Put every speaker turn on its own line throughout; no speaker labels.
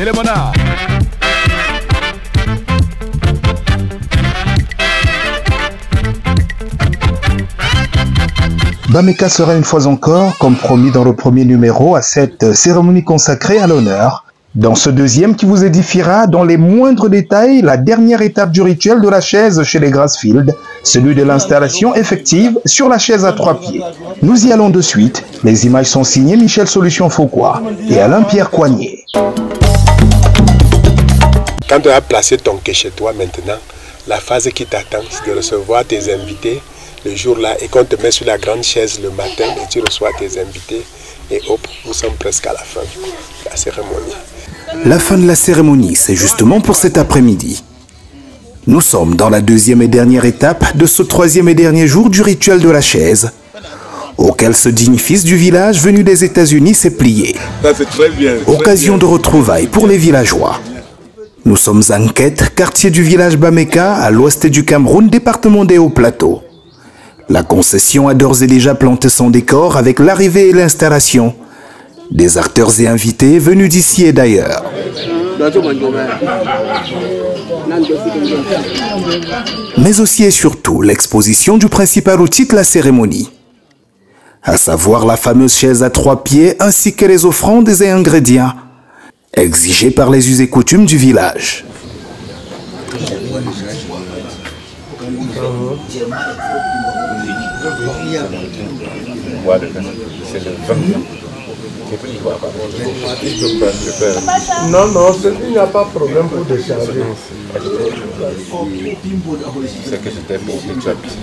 les monarques.
Bameka sera une fois encore, comme promis dans le premier numéro, à cette cérémonie consacrée à l'honneur. Dans ce deuxième qui vous édifiera dans les moindres détails la dernière étape du rituel de la chaise chez les Grassfield, celui de l'installation effective sur la chaise à 3 pieds. Nous y allons de suite. Les images sont signées Michel Solution Fauquois et Alain-Pierre Coignet.
Quand tu as placé ton quai chez toi maintenant, la phase qui t'attend, c'est de recevoir tes invités le jour-là et qu'on te met sur la grande chaise le matin et tu reçois tes invités et hop, nous sommes presque à la fin de la cérémonie.
La fin de la cérémonie, c'est justement pour cet après-midi. Nous sommes dans la deuxième et dernière étape de ce troisième et dernier jour du rituel de la chaise, auquel ce digne fils du village venu des États-Unis s'est plié.
Ça, c'est très bien.
Occasion de retrouvailles pour les villageois. Nous sommes à Nket, quartier du village Bameka, à l'ouest du Cameroun, département des Hauts-Plateaux. La concession a d'ores et déjà planté son décor avec l'arrivée et l'installation des acteurs et invités venus d'ici et d'ailleurs. Mais aussi et surtout l'exposition du principal outil de la cérémonie, à savoir la fameuse chaise à 3 pieds ainsi que les offrandes et ingrédients exigés par les us et coutumes du village.
C'est le vin.
Non, non, il n'y a pas de problème pour décharger.
C'est que c'était pour que tu as pissé.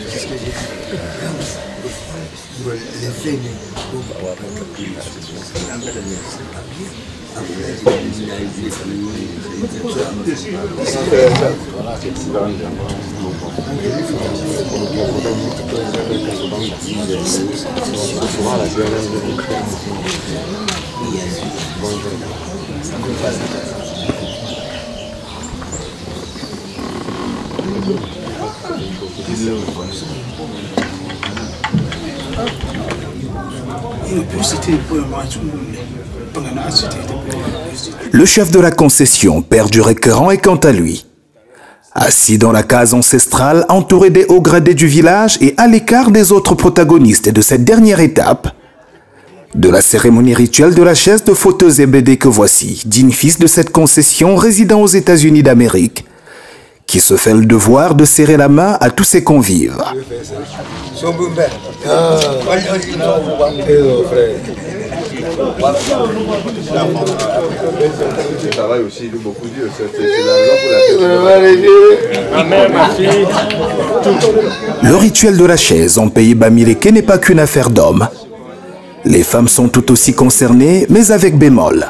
Le chef de la concession, Père du Récurrent, est quant à lui assis dans la case ancestrale, entouré des hauts gradés du village et à l'écart des autres protagonistes de cette dernière étape de la cérémonie rituelle de la chaise de fauteuils et BD que voici, digne fils de cette concession résidant aux États-Unis d'Amérique, qui se fait le devoir de serrer la main à tous ses convives. Le rituel de la chaise en pays bamileke n'est pas qu'une affaire d'hommes. Les femmes sont tout aussi concernées, mais avec bémol.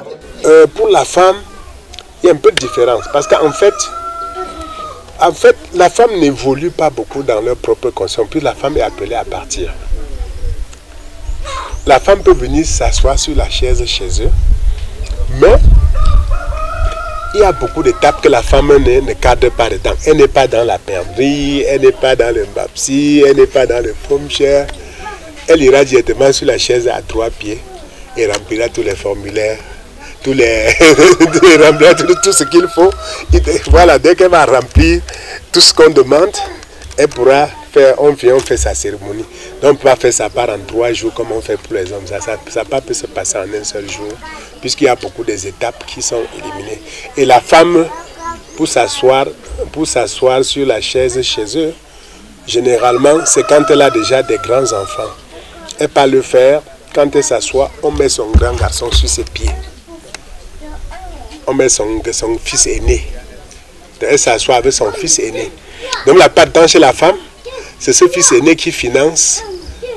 Pour la femme, il y a un peu de différence. Parce qu'en fait, la femme n'évolue pas beaucoup dans leur propre conscience. Puis la femme est appelée à partir. La femme peut venir s'asseoir sur la chaise chez eux, mais il y a beaucoup d'étapes que la femme ne cadre pas dedans. Elle n'est pas dans la perdrix, elle n'est pas dans le mbapsi, elle n'est pas dans le pomme-chair. Elle ira directement sur la chaise à 3 pieds et remplira tous les formulaires, tout ce qu'il faut. Et voilà, dès qu'elle va remplir tout ce qu'on demande, elle pourra faire, on fait sa cérémonie. Donc on peut pas faire ça part en 3 jours comme on fait pour les hommes. Ça peut se passer en un seul jour, puisqu'il y a beaucoup d'étapes qui sont éliminées. Et la femme, pour s'asseoir sur la chaise chez eux, généralement, c'est quand elle a déjà des grands enfants. Elle peut le faire, quand elle s'assoit, on met son grand garçon sur ses pieds. On met son fils aîné. Elle s'assoit avec son fils aîné. Donc la part dans chez la femme, c'est ce fils aîné qui finance.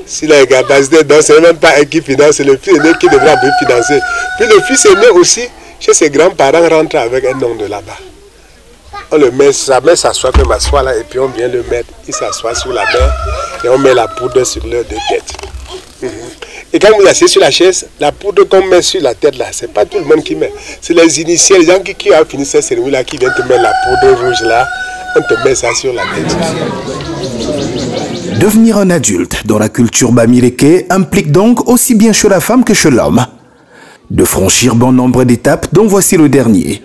S'il a une capacité, donc ce n'est même pas elle qui finance, c'est le fils aîné qui devra bien financer. Puis le fils aîné aussi, chez ses grands-parents, rentre avec un nom de là-bas. On le met, sa mère s'assoit, peut m'asseoir là, et puis on vient le mettre. Il s'assoit sur la main et on met la poudre sur leurs 2 têtes. Et quand vous asseyez sur la chaise, la poudre qu'on met sur la tête là, c'est pas tout le monde qui met. C'est les initiés, les gens qui ont fini cette cérémonie là, qui viennent te mettre la poudre rouge là, on te met ça sur la tête.
Devenir un adulte dans la culture bamileke implique donc aussi bien chez la femme que chez l'homme de franchir bon nombre d'étapes, dont voici le dernier.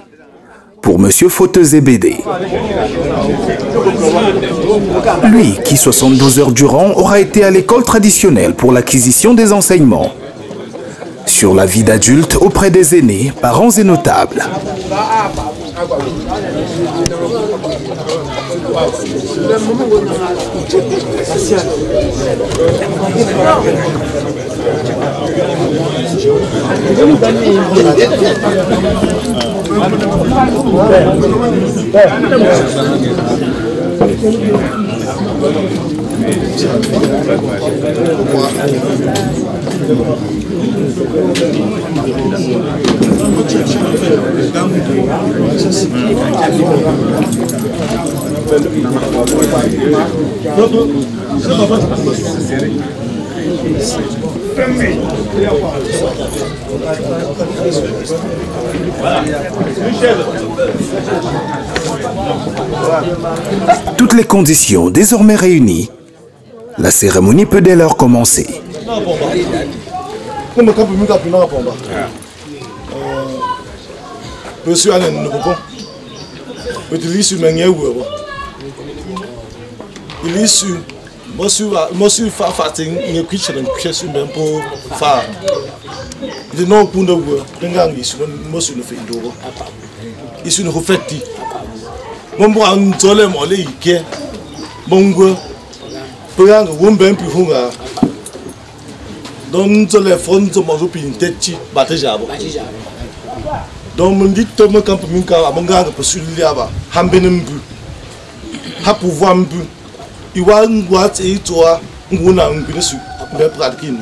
Pour Monsieur Fauteuil BD. Lui, qui 72 heures durant aura été à l'école traditionnelle pour l'acquisition des enseignements sur la vie d'adulte auprès des aînés, parents et notables. Toutes les conditions désormais réunies, la cérémonie peut dès lors commencer.
Monsieur Alain, nous pouvons. Petit sur le niveau. Il est sur. Monsieur Fafating, il est pitché dans pièce sur même pour faire. Il est non pour nous. Regarde, il est monsieur le fait d'eau. Il est une refletti. Mon bon, on tolle mon lit qui est bon goût. Regarde, on ben plus fou là. Donc, le fond de mon opinion, tête, bâtisse à vous. Donc, mon dit que mon campement a mon gars pour celui là-bas. Hambenumbu. Hapouvoumbu. Il va nous voir et toi, on a un peu de sucre. Mais pratique.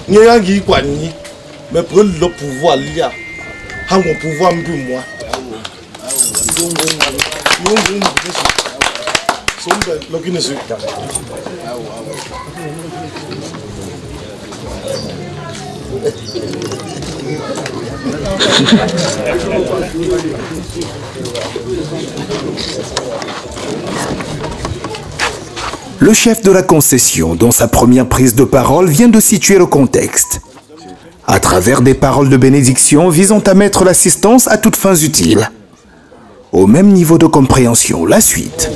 N'y a rien qui ni. Mais pour le pouvoir, il y a un pouvoir un peu moi.
Le chef de la concession, dans sa première prise de parole, vient de situer le contexte, à travers des paroles de bénédiction visant à mettre l'assistance à toutes fins utiles. Au même niveau de compréhension, la suite.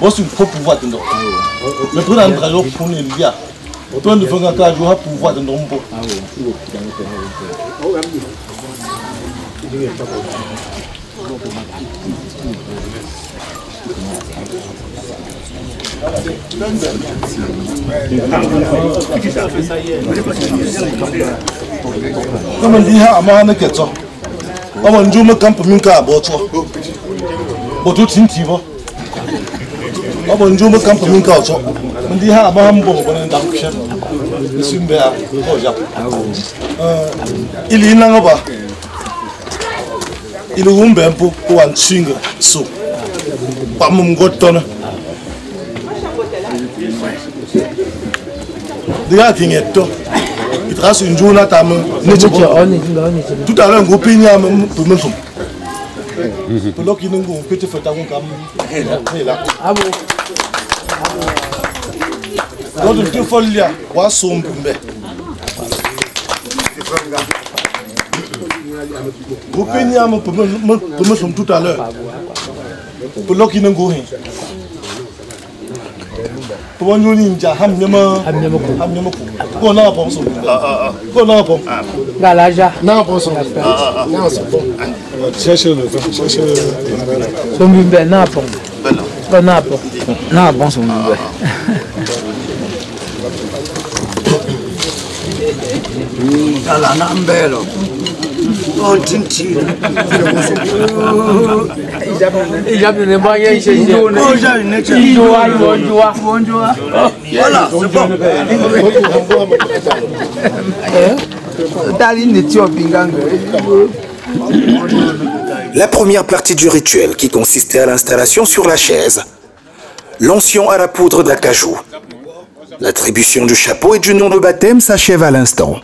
What's une propre pouvoir de l'homme? Le président de l'homme pour les liens. Autant de faire un cas, je vais pouvoir de l'homme. Comme on dit, à ma main, qu'est-ce que on joue me camp pour me car, bon, toi. Bon, tout est on joue me camp pour me car, toi. On dit, à ma main, bon, on est dans le chien. Je suis bien, oh, Jacques. Il est là-bas. Il est un peu pour un ching, so. Pas mon goton. Déjà qui est toi, il trace une journée à ta main. Tout à l'heure, un groupe il y a même pour me faire. Pour l'autre qui nous peut te faire ta roue comme là. Ah bon. Donc tu fais là, quoi son bumbe. Groupe il y a même pour me faire tout à l'heure. Pour l'autre qui nous go. Pour nous ninja ham nyama ko na bon so ko na bon
galaja
na bon so na so bon cherche le
so mbe na bon ko na bon so mbe
ala na mbelo oh tinti
il ne pas y chez
oh j'ai une bonjour voilà c'est bon
La première partie du rituel qui consistait à l'installation sur la chaise, l'onction à la poudre d'acajou, l'attribution du chapeau et du nom de baptême s'achève à l'instant.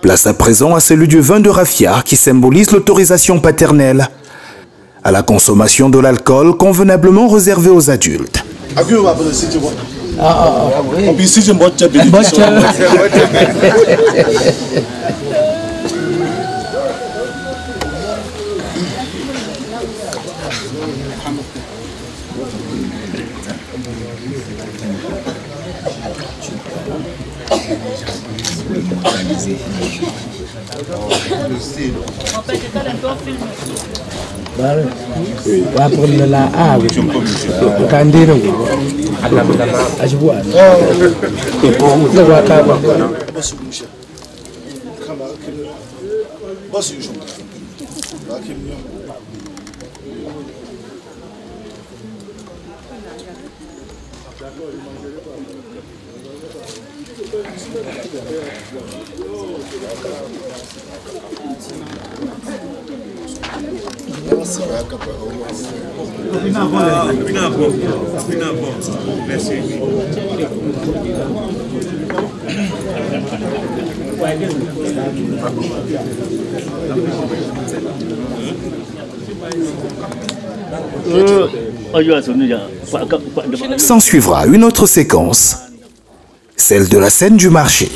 Place à présent à celui du vin de raffia qui symbolise l'autorisation paternelle à la consommation de l'alcool convenablement réservé aux adultes. S'en suivra une autre séquence, celle de la scène du marché.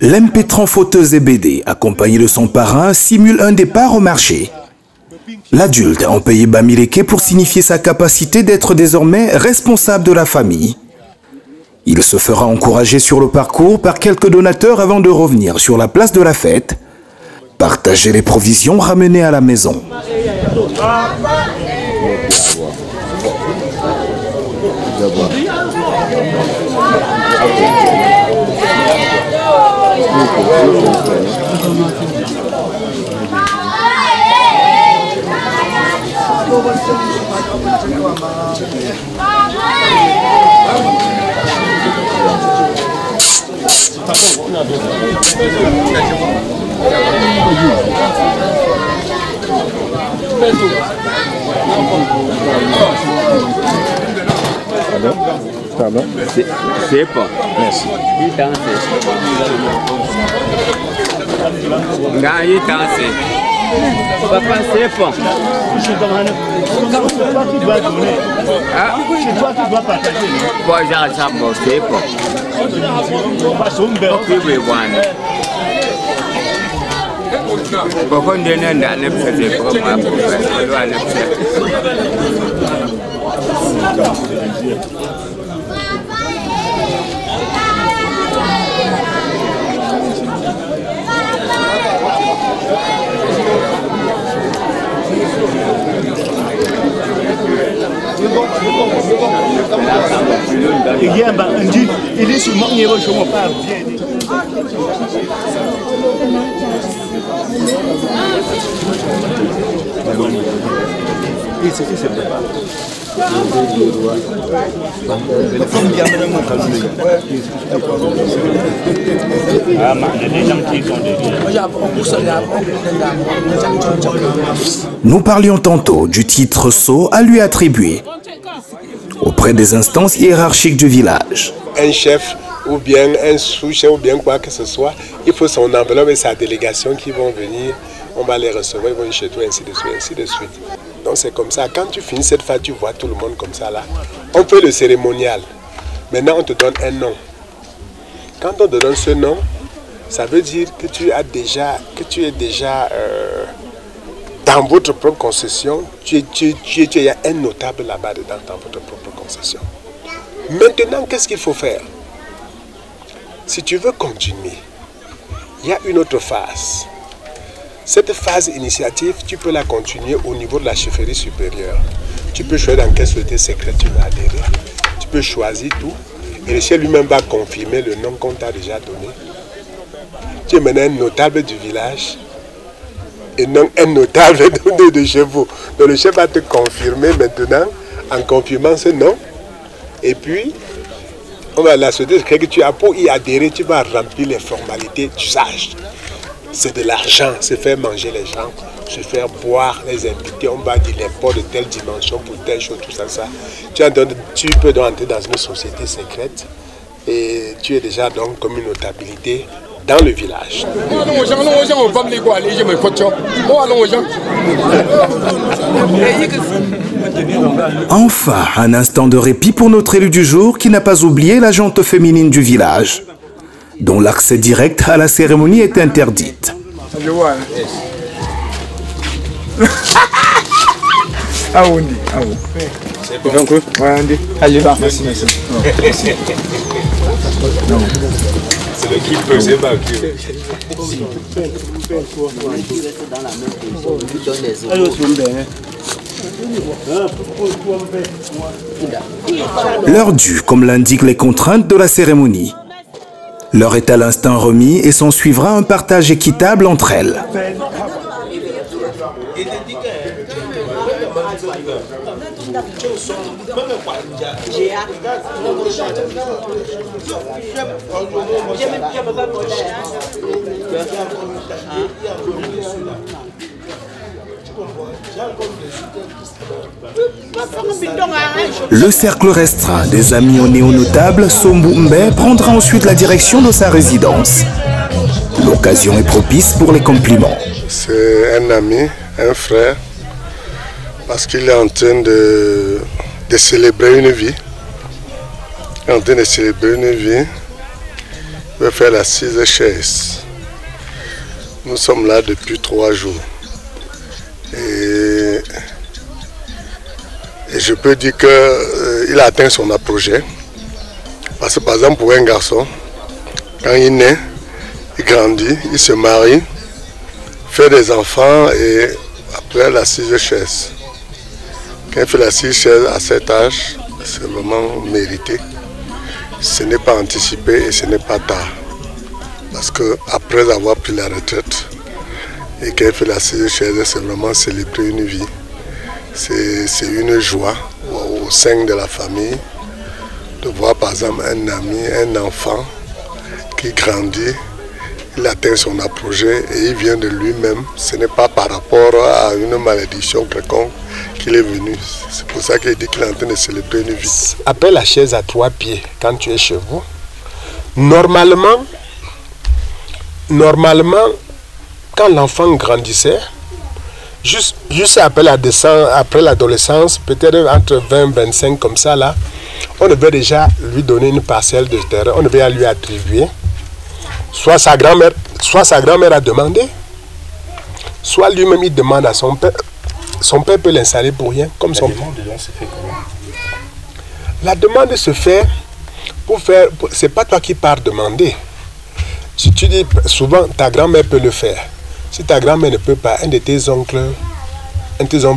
L'impétrant fauteuse et BD, accompagné de son parrain, simule un départ au marché. L'adulte a payé Bamileke pour signifier sa capacité d'être désormais responsable de la famille. Il se fera encourager sur le parcours par quelques donateurs avant de revenir sur la place de la fête, partager les provisions ramenées à la maison.
Pardon? C'est pas. Merci. Papa, c'est pas. C'est toi qui dois donner. C'est toi qui dois partager. Moi, j'ai ça, moi, c'est pas. Pourquoi on donne un an pour faire il est sur mon niveau, je me parle bien.
Nous parlions tantôt du titre sceau à lui attribuer auprès des instances hiérarchiques du village.
Un chef ou bien un sous-chef ou bien quoi que ce soit, il faut son enveloppe et sa délégation qui vont venir, on va les recevoir, ils vont chez toi, ainsi de suite, ainsi de suite. Donc c'est comme ça, quand tu finis cette fois, tu vois tout le monde comme ça là. On fait le cérémonial. Maintenant on te donne un nom. Quand on te donne ce nom, ça veut dire que tu es déjà dans votre propre concession, il y a un notable là-bas dedans dans votre propre concession. Maintenant, qu'est-ce qu'il faut faire? Si tu veux continuer, il y a une autre phase. Cette phase initiative, tu peux la continuer au niveau de la chefferie supérieure. Tu peux choisir dans quelle société secrète tu vas adhérer. Tu peux choisir tout. Et le chef lui-même va confirmer le nom qu'on t'a déjà donné. Tu es maintenant un notable du village et non un notable de chevaux. Donc le chef va te confirmer maintenant, en confirmant ce nom. Et puis, on va la société secrète que tu as pour y adhérer, tu vas remplir les formalités d'usage. c'est de l'argent, c'est faire manger les gens, se faire boire, les inviter, on va dire les ports de telle dimension pour telle chose, tout ça, ça. Tu peux donc entrer dans une société secrète et tu es déjà donc comme une notabilité dans le village.
Enfin, un instant de répit pour notre élu du jour qui n'a pas oublié la jante féminine du village, dont l'accès direct à la cérémonie est interdite.
C'est le qui peut, c'est pas
L'heure due, comme l'indiquent les contraintes de la cérémonie. L'heure est à l'instant remis et s'en suivra un partage équitable entre elles. Le cercle restreint des amis au néo-notable Sombu Mbe prendra ensuite la direction de sa résidence. L'occasion est propice pour les compliments.
C'est un ami, un frère, parce qu'il est en train de célébrer une vie. Il est en train de célébrer une vie. Il veut faire la 6e chaise. Nous sommes là depuis 3 jours. Et je peux dire qu'il a atteint son apogée. Parce que par exemple pour un garçon, quand il naît, il grandit, il se marie, fait des enfants et après la 6e chaise. Quand il fait la 6e chaise à cet âge, c'est vraiment mérité. Ce n'est pas anticipé et ce n'est pas tard. Parce qu'après avoir pris la retraite, et quand il fait la 6e chaise, c'est vraiment célébrer une vie. C'est une joie au sein de la famille de voir par exemple un ami, un enfant qui grandit, il atteint son apogée et il vient de lui-même. Ce n'est pas par rapport à une malédiction quelconque qu'il est venu. C'est pour ça qu'il dit qu'il est en train de célébrer une vie. Après la chaise à 3 pieds, quand tu es chez vous, normalement, quand l'enfant grandissait, juste après l'adolescence, peut-être entre 20 et 25 comme ça là, on devait déjà lui donner une parcelle de terrain, on devait lui attribuer. Soit sa grand-mère a demandé, soit lui-même il demande à son père. Son père peut l'installer pour rien, comme son père. La demande se fait comment? La demande se fait pour faire. C'est pas toi qui pars demander. Si tu dis souvent, ta grand-mère peut le faire. Si ta grand-mère ne peut pas, un de tes oncles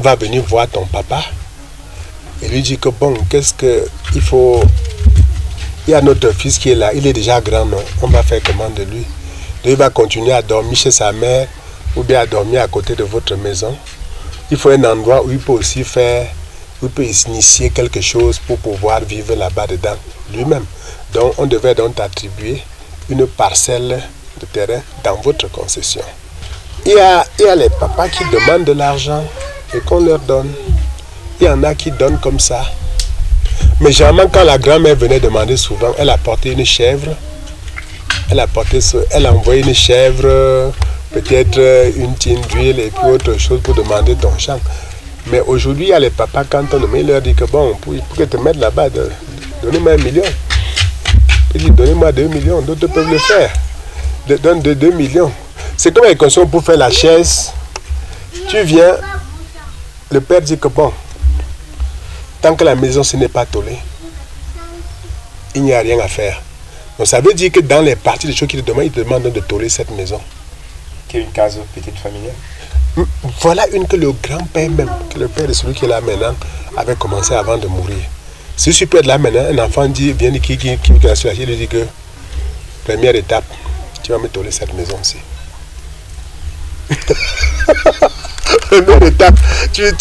va venir voir ton papa et lui dit que bon, qu'est-ce qu'il faut. Il y a notre fils qui est là, il est déjà grand, non? On va faire comment de lui? Il va continuer à dormir chez sa mère ou bien à dormir à côté de votre maison. Il faut un endroit où il peut aussi faire, où il peut initier quelque chose pour pouvoir vivre là-bas dedans lui-même. Donc on devait donc attribuer une parcelle de terrain dans votre concession. Il y a les papas qui demandent de l'argent et qu'on leur donne. Il y en a qui donnent comme ça. Mais généralement, quand la grand-mère venait demander souvent, elle apportait une chèvre. Elle a envoyé une chèvre, peut-être une tine d'huile et puis autre chose pour demander ton champ. Mais aujourd'hui, il y a les papas, quand on demande, il leur dit que bon, pour te mettre là-bas, donnez-moi 1 million. Il dit, donnez-moi 2 millions, d'autres peuvent le faire. Donne 2 millions. C'est comme les conditions pour faire la chaise. Tu viens, le père dit que bon, tant que la maison ce n'est pas tollée, il n'y a rien à faire. Donc ça veut dire que dans les parties des choses qu'il demande, il demande de toller cette maison.
Qui est une case petite familiale.
Voilà une que le grand-père même, que le père de celui qui est là maintenant, avait commencé avant de mourir. Si je peux être là maintenant, un enfant dit, vient qui il lui dit que première étape, tu vas me toller cette maison-ci. Première étape, tu vas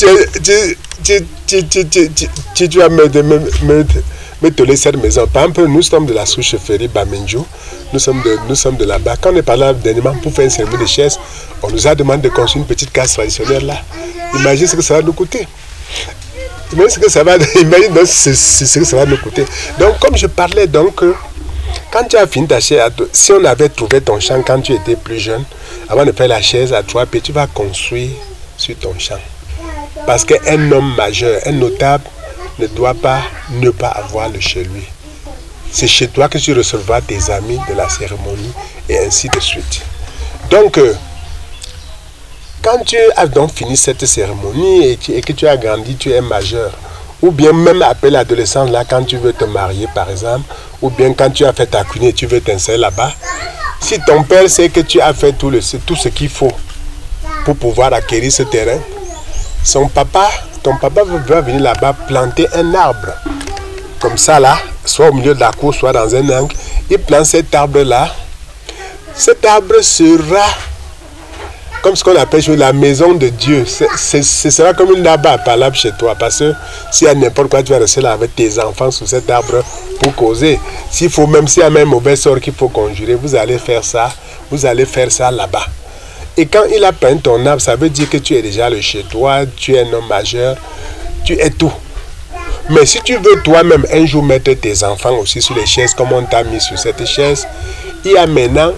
me toller cette maison. Par exemple, nous sommes de la sous-chefferie Bamenjo. Nous sommes de là-bas. Quand on est parlé dernièrement pour faire une cérémonie de chaises, on nous a demandé de construire une petite case traditionnelle là. Imagine ce que ça va nous coûter. Imagine ce que ça va, nous coûter. Donc, comme je parlais, donc, quand tu as fini ta chaise, si on avait trouvé ton champ quand tu étais plus jeune, avant de faire la chaise à 3 pieds, tu vas construire sur ton champ. Parce qu'un homme majeur, un notable, ne doit pas ne pas avoir le chez lui. C'est chez toi que tu recevras tes amis de la cérémonie et ainsi de suite. Donc, quand tu as donc fini cette cérémonie et que tu as grandi, tu es majeur, ou bien même après l'adolescence, là, quand tu veux te marier par exemple, ou bien quand tu as fait ta cunée et tu veux t'installer là-bas, si ton père sait que tu as fait tout ce qu'il faut pour pouvoir acquérir ce terrain, ton papa va venir là-bas planter un arbre. Comme ça là, soit au milieu de la cour, soit dans un angle. Il plante cet arbre-là. Cet arbre sera comme ce qu'on appelle la maison de Dieu. Ce sera comme une là-bas parlable chez toi. Parce que s'il y a n'importe quoi, tu vas rester là avec tes enfants sous cet arbre pour causer. S'il y a même mauvais sort qu'il faut conjurer, vous allez faire ça. Vous allez faire ça là-bas. Et quand il a peint ton arbre, ça veut dire que tu es déjà le chez toi, tu es un homme majeur, tu es tout. Mais si tu veux toi-même un jour mettre tes enfants aussi sur les chaises, comme on t'a mis sur cette chaise, il y a maintenant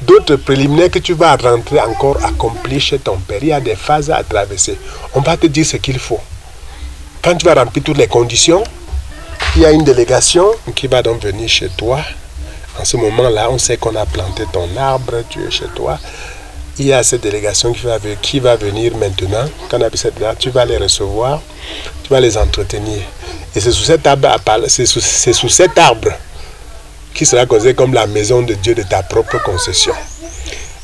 d'autres préliminaires que tu vas rentrer encore accomplir chez ton père. Il y a des phases à traverser. On va te dire ce qu'il faut. Quand tu vas remplir toutes les conditions, il y a une délégation qui va donc venir chez toi. En ce moment-là, on sait qu'on a planté ton arbre, tu es chez toi. Il y a cette délégation qui va venir maintenant. Quand on a cette délégation, tu vas les recevoir, tu vas les entretenir. Et c'est sous cet arbre, qui sera considéré comme la maison de Dieu de ta propre concession.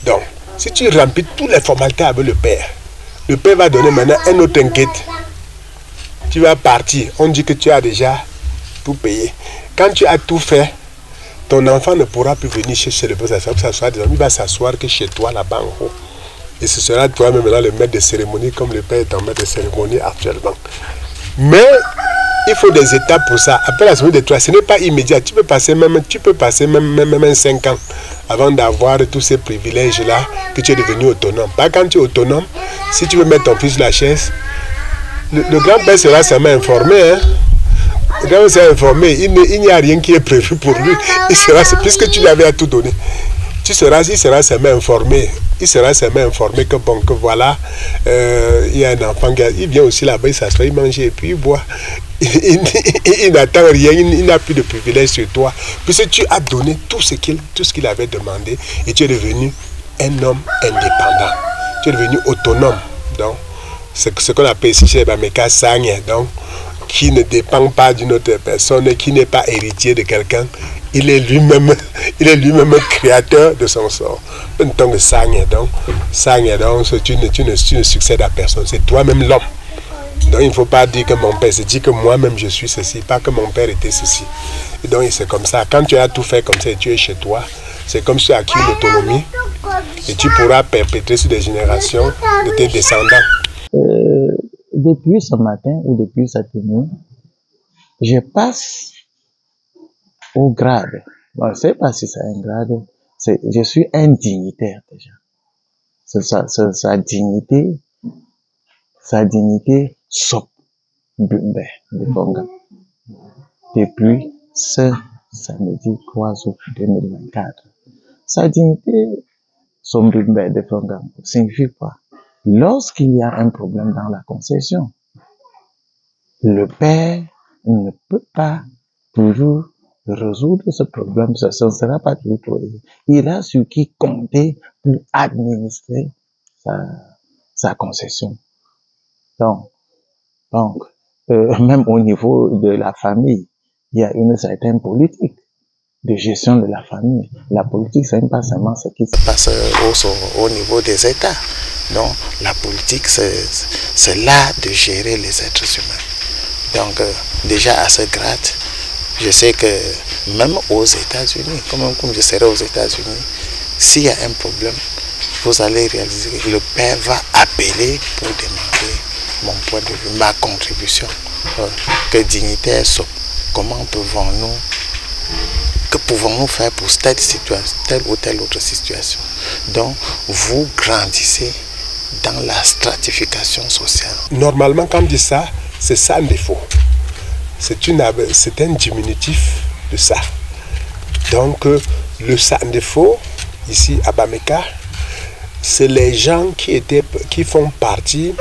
Donc, si tu remplis toutes les formalités avec le Père va donner maintenant un autre inquiète. Tu vas partir. On dit que tu as déjà tout payé. Quand tu as tout fait, ton enfant ne pourra plus venir chez le père s'asseoir. Il va s'asseoir que chez toi là-bas en haut. Et ce sera toi-même le maître de cérémonie, comme le père est en maître de cérémonie actuellement. Mais il faut des étapes pour ça. Après la cérémonie de 3, ce n'est pas immédiat. Tu peux passer même 5 ans avant d'avoir tous ces privilèges-là que tu es devenu autonome. Pas quand tu es autonome, si tu veux mettre ton fils sur la chaise, le grand-père sera seulement informé. Hein? Quand on s'est informé, il n'y a rien qui est prévu pour lui. Puisque tu lui avais à tout donné, il sera seulement informé. Il sera seulement informé que bon, que voilà, il y a un enfant qui il vient aussi là-bas, il s'assoit, il mange et puis il boit. Il n'attend rien, il n'a plus de privilèges sur toi. Puisque tu as donné tout ce qu'il avait demandé et tu es devenu un homme indépendant. Tu es devenu autonome. Donc, c'est ce qu'on appelle ici chez Bameka Sanya. Donc, qui ne dépend pas d'une autre personne, qui n'est pas héritier de quelqu'un, il est lui-même créateur de son sort. Donc Sanya, donc tu ne succèdes à personne, c'est toi-même l'homme. Donc il ne faut pas dire que mon père, c'est dire que moi-même je suis ceci, pas que mon père était ceci. Et donc c'est comme ça, quand tu as tout fait comme ça et tu es chez toi, c'est comme si tu as acquis une autonomie et tu pourras perpétrer sur des générations de tes descendants.
Depuis ce matin ou depuis cette nuit, je passe au grade. Bon, je ne sais pas si c'est un grade. Je suis un dignitaire déjà. Sa dignité Sop Bumbe de Fonga. Depuis ce samedi 3 août 2024. Sa dignité Sop Bumbe de Fonga signifie quoi? Lorsqu'il y a un problème dans la concession, le père ne peut pas toujours résoudre ce problème, ce ne sera pas toujours. Il a sur qui compter pour administrer sa concession. Donc, même au niveau de la famille, il y a une certaine politique de gestion de la famille. La politique, ce n'est pas seulement ce qui se passe au niveau des États. Non, la politique, c'est l'art de gérer les êtres humains. Donc, déjà à ce grade, je sais que même aux États-Unis, comme je serai aux États-Unis, s'il y a un problème, vous allez réaliser que le père va appeler pour demander mon point de vue, ma contribution. Que dignitaire, comment pouvons-nous, que pouvons-nous faire pour telle ou telle autre situation? Donc, vous grandissez dans la stratification sociale.
Normalement, quand on dit ça, c'est ça un défaut. C'est un diminutif de ça. Donc, le ça un défaut, ici à Bameka, c'est les gens qui font partie,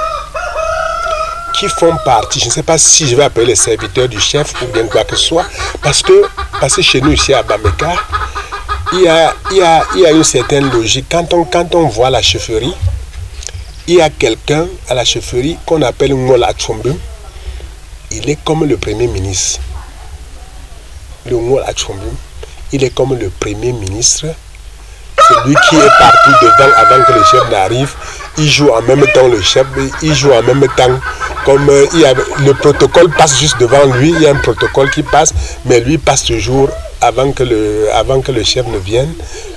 je ne sais pas si je vais appeler les serviteurs du chef ou bien quoi que ce soit, parce que chez nous ici à Bameka, il y a une certaine logique. Quand on voit la chefferie, il y a quelqu'un à la chefferie qu'on appelle Ngola Tchombum. Il est comme le premier ministre. Le Ngola Tchombum, il est comme le premier ministre. C'est lui qui est partout devant avant que le chef n'arrive. Il joue en même temps le chef, il joue en même temps. Comme le protocole passe juste devant lui, il y a un protocole qui passe, mais lui passe toujours avant que le chef ne vienne.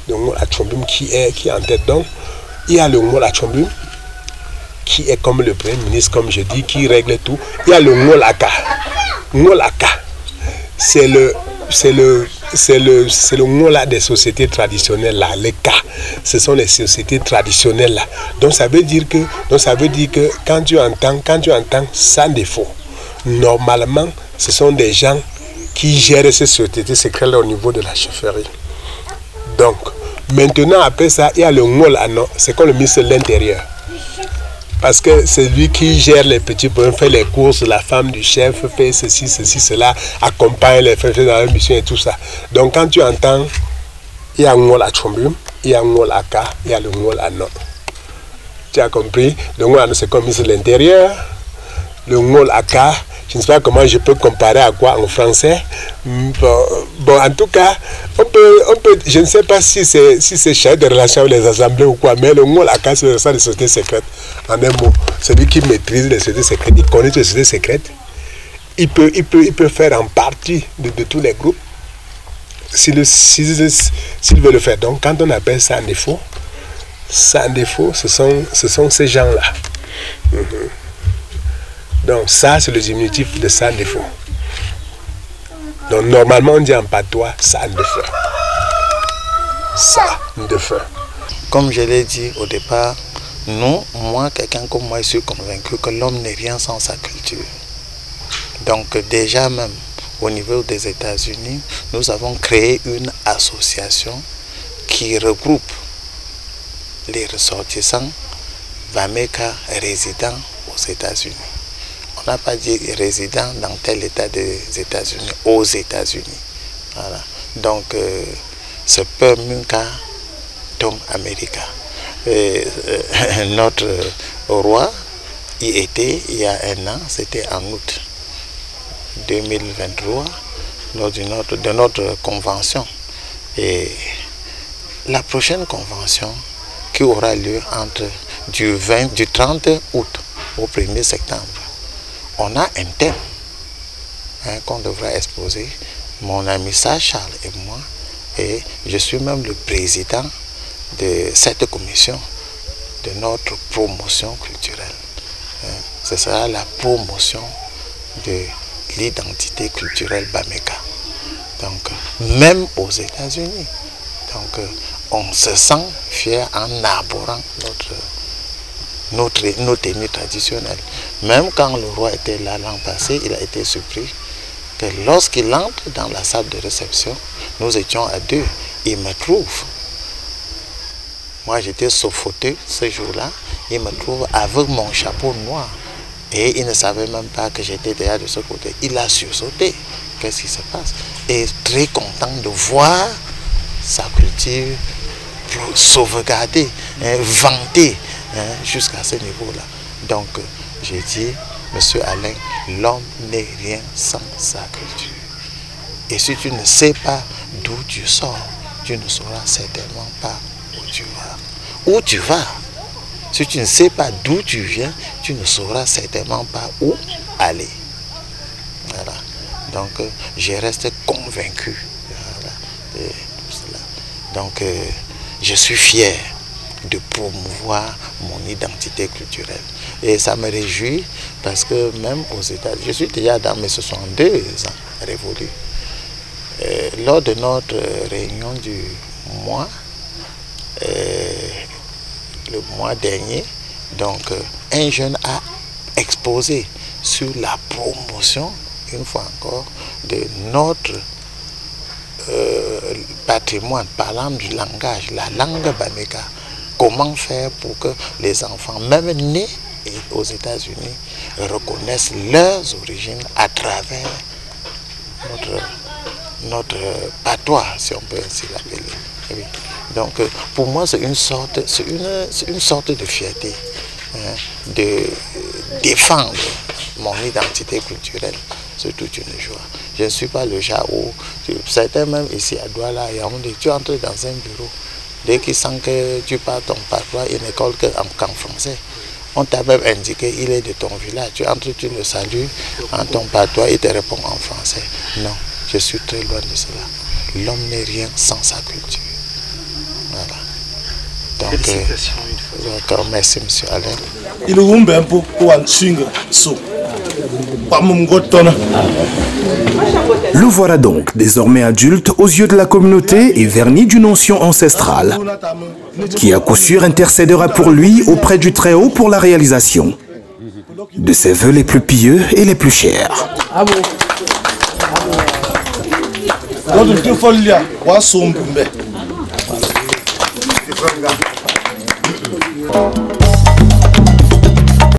Le Ngola Tchombum qui est en tête. Donc, il y a le Ngola Tchombum qui est comme le premier ministre, comme je dis, qui règle tout. Il y a le Ngolaka. Ngolaka, c'est le Ngola des sociétés traditionnelles là, les cas. Ce sont les sociétés traditionnelles là. Donc ça veut dire que quand tu entends sans défaut, normalement, ce sont des gens qui gèrent ces sociétés secrètes au niveau de la chefferie. Donc, maintenant, après ça, il y a le Ngola, non, c'est comme le ministre de l'Intérieur. Parce que c'est lui qui gère les petits problèmes, fait les courses, la femme du chef fait ceci, cela, accompagne les frères dans la mission et tout ça. Donc quand tu entends, il y a un Ngola Tchombum, il y a un Ngola Aka, il y a le Ngola Non. Tu as compris? Le Ngola c'est comme le ministre de l'Intérieur. Le Ngola Aka, je ne sais pas comment je peux comparer à quoi en français. Bon, en tout cas, on peut, je ne sais pas si c'est chef de relation avec les assemblées ou quoi, mais le Ngola Aka, c'est ça des sociétés secrètes. En un mot, celui qui maîtrise les sociétés secrètes, il connaît les sociétés secrètes, il peut faire en partie de tous les groupes s'il veut le faire. Donc, quand on appelle ça un défaut, ce sont ces gens-là. Donc, ça, c'est le diminutif de sans défaut. Donc, normalement, on dit en patois, ça de feu. Ça de feu.
Comme je l'ai dit au départ, moi, quelqu'un comme moi, je suis convaincu que l'homme n'est rien sans sa culture. Donc, déjà même, au niveau des États-Unis, nous avons créé une association qui regroupe les ressortissants Bameka résidents aux États-Unis. On n'a pas dit résident dans tel état des États-Unis, aux États-Unis. Voilà. Donc, c'est Permuka Tom America. Notre roi y était il y a un an, c'était en août 2023, lors de notre convention. Et la prochaine convention qui aura lieu du 30 août au 1er septembre, on a un thème qu'on devra exposer, mon ami Charles et moi, et je suis même le président de cette commission de notre promotion culturelle. Ce sera la promotion de l'identité culturelle Bameka. Donc, même aux États-Unis. Donc, on se sent fier en arborant nos tenues traditionnelles. Même quand le roi était là l'an passé, il a été surpris que lorsqu'il entre dans la salle de réception, nous étions à deux. Il me trouve, moi j'étais suffoqué ce jour-là, il me trouve avec mon chapeau noir. Et il ne savait même pas que j'étais déjà de ce côté. Il a sursauté. Qu'est-ce qui se passe? Et très content de voir sa culture sauvegardée, vantée, jusqu'à ce niveau-là. Donc, j'ai dit, Monsieur Alain, l'homme n'est rien sans sa culture. Et si tu ne sais pas d'où tu sors, tu ne sauras certainement pas où tu vas. Où tu vas? Si tu ne sais pas d'où tu viens, tu ne sauras certainement pas où aller. Voilà. Donc, je reste convaincu, voilà, de tout cela. Donc, je suis fier de promouvoir mon identité culturelle. Et ça me réjouit parce que même aux États-Unis, je suis déjà dans mes 62 ans révolus.
Lors de notre réunion du mois, le mois dernier, donc un jeune a exposé sur la promotion, une fois encore, de notre patrimoine, parlant du langage, la langue Bamega. Comment faire pour que les enfants, même nés aux États-Unis, reconnaissent leurs origines à travers notre patois, si on peut ainsi l'appeler. Oui. Donc pour moi c'est une sorte de fierté, hein, de défendre mon identité culturelle. C'est toute une joie. Je ne suis pas le genre où certains même ici à Douala, tu entres dans un bureau, dès qu'ils sentent que tu parles ton patois, ils ne collent qu'en français. On t'a même indiqué il est de ton village, tu entres, tu le salues en ton patois, il te répond en français. Non. Je suis très loin de cela. L'homme n'est rien sans sa culture. Voilà. Donc, d'accord, merci M. Alain.
Il est un peu pour un swing.
Le voilà donc désormais adulte aux yeux de la communauté et verni d'une onction ancestrale qui à coup sûr intercédera pour lui auprès du Très-Haut pour la réalisation de ses vœux les plus pieux et les plus chers.
Quando tu for olhar, o assunto,